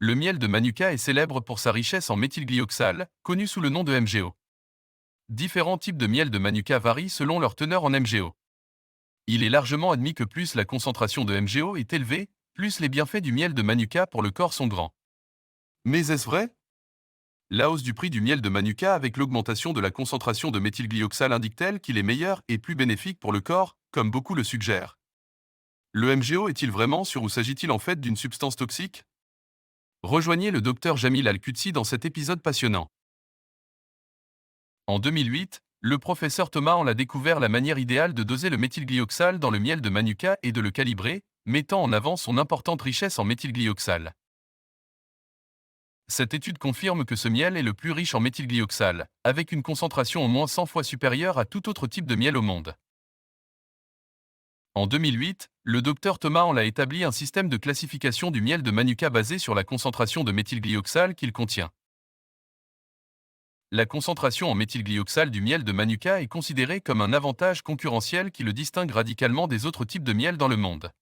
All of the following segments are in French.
Le miel de Manuka est célèbre pour sa richesse en méthylglyoxal, connu sous le nom de MgO. Différents types de miel de Manuka varient selon leur teneur en MgO. Il est largement admis que plus la concentration de MgO est élevée, plus les bienfaits du miel de Manuka pour le corps sont grands. Mais est-ce vrai? La hausse du prix du miel de Manuka avec l'augmentation de la concentration de méthylglyoxal indique-t-elle qu'il est meilleur et plus bénéfique pour le corps, comme beaucoup le suggèrent? Le MgO est-il vraiment sûr ou s'agit-il en fait d'une substance toxique? Rejoignez le docteur Jamil Al-Qudsi dans cet épisode passionnant. En 2008, le professeur Thomas en a découvert la manière idéale de doser le méthylglyoxal dans le miel de Manuka et de le calibrer, mettant en avant son importante richesse en méthylglyoxal. Cette étude confirme que ce miel est le plus riche en méthylglyoxal, avec une concentration au moins 100 fois supérieure à tout autre type de miel au monde. En 2008, le docteur Thomas en a établi un système de classification du miel de Manuka basé sur la concentration de méthylglyoxal qu'il contient. La concentration en méthylglyoxal du miel de Manuka est considérée comme un avantage concurrentiel qui le distingue radicalement des autres types de miel dans le monde.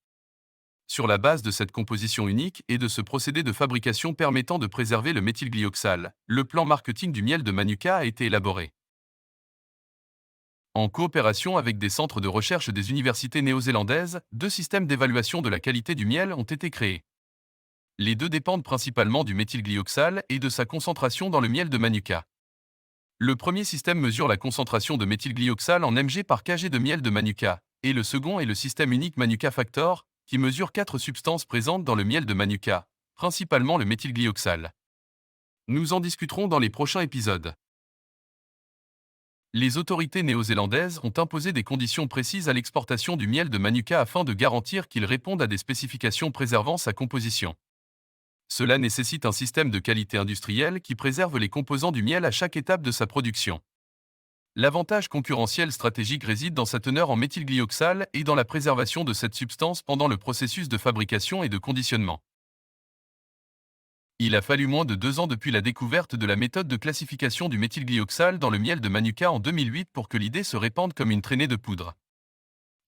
Sur la base de cette composition unique et de ce procédé de fabrication permettant de préserver le méthylglyoxal, le plan marketing du miel de Manuka a été élaboré. En coopération avec des centres de recherche des universités néo-zélandaises, deux systèmes d'évaluation de la qualité du miel ont été créés. Les deux dépendent principalement du méthylglyoxal et de sa concentration dans le miel de Manuka. Le premier système mesure la concentration de méthylglyoxal en mg par kg de miel de Manuka, et le second est le système unique Manuka Factor, qui mesure 4 substances présentes dans le miel de Manuka, principalement le méthylglyoxal. Nous en discuterons dans les prochains épisodes. Les autorités néo-zélandaises ont imposé des conditions précises à l'exportation du miel de Manuka afin de garantir qu'il réponde à des spécifications préservant sa composition. Cela nécessite un système de qualité industrielle qui préserve les composants du miel à chaque étape de sa production. L'avantage concurrentiel stratégique réside dans sa teneur en méthylglyoxal et dans la préservation de cette substance pendant le processus de fabrication et de conditionnement. Il a fallu moins de 2 ans depuis la découverte de la méthode de classification du méthylglyoxal dans le miel de Manuka en 2008 pour que l'idée se répande comme une traînée de poudre.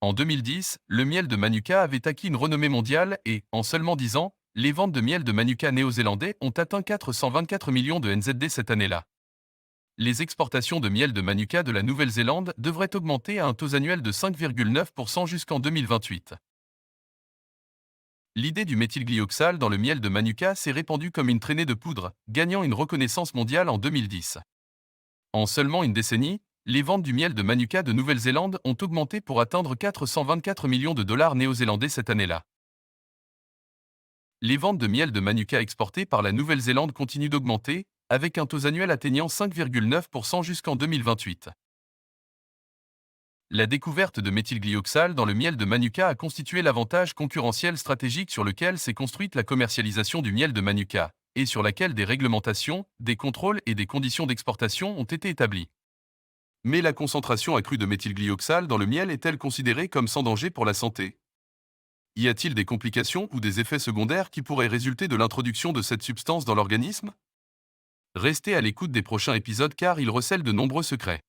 En 2010, le miel de Manuka avait acquis une renommée mondiale et, en seulement 10 ans, les ventes de miel de Manuka néo-zélandais ont atteint 424 millions de NZD cette année-là. Les exportations de miel de Manuka de la Nouvelle-Zélande devraient augmenter à un taux annuel de 5,9% jusqu'en 2028. L'idée du méthylglyoxal dans le miel de Manuka s'est répandue comme une traînée de poudre, gagnant une reconnaissance mondiale en 2010. En seulement une décennie, les ventes du miel de Manuka de Nouvelle-Zélande ont augmenté pour atteindre 424 millions de dollars néo-zélandais cette année-là. Les ventes de miel de Manuka exportées par la Nouvelle-Zélande continuent d'augmenter, avec un taux annuel atteignant 5,9% jusqu'en 2028. La découverte de méthylglyoxal dans le miel de Manuka a constitué l'avantage concurrentiel stratégique sur lequel s'est construite la commercialisation du miel de Manuka, et sur laquelle des réglementations, des contrôles et des conditions d'exportation ont été établis. Mais la concentration accrue de méthylglyoxal dans le miel est-elle considérée comme sans danger pour la santé? Y a-t-il des complications ou des effets secondaires qui pourraient résulter de l'introduction de cette substance dans l'organisme? Restez à l'écoute des prochains épisodes car ils recèlent de nombreux secrets.